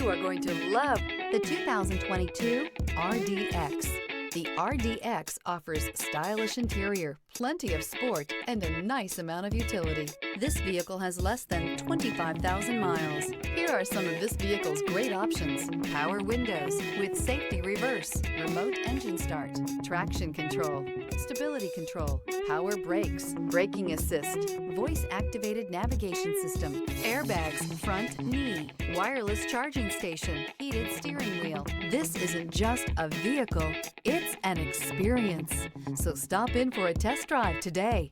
are going to love the 2022 RDX. The RDX offers stylish interior, plenty of sport, and a nice amount of utility. This vehicle has less than 25,000 miles. Here are some of this vehicle's great options: power windows with safety reverse, remote engine start, traction control, stability control, power brakes, braking assist, voice-activated navigation system, airbags, front knee, wireless charging station, heated steering wheel. This isn't just a vehicle, it's an experience. So stop in for a test drive today.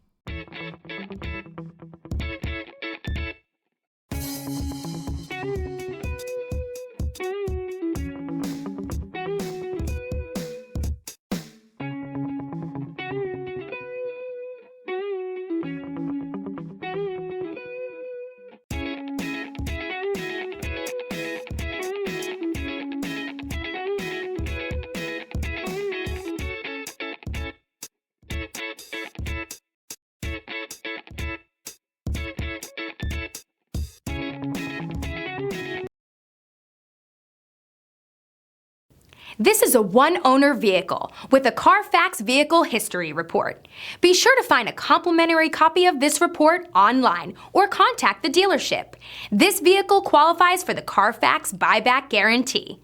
This is a one-owner vehicle with a Carfax Vehicle History Report. Be sure to find a complimentary copy of this report online or contact the dealership. This vehicle qualifies for the Carfax Buyback Guarantee.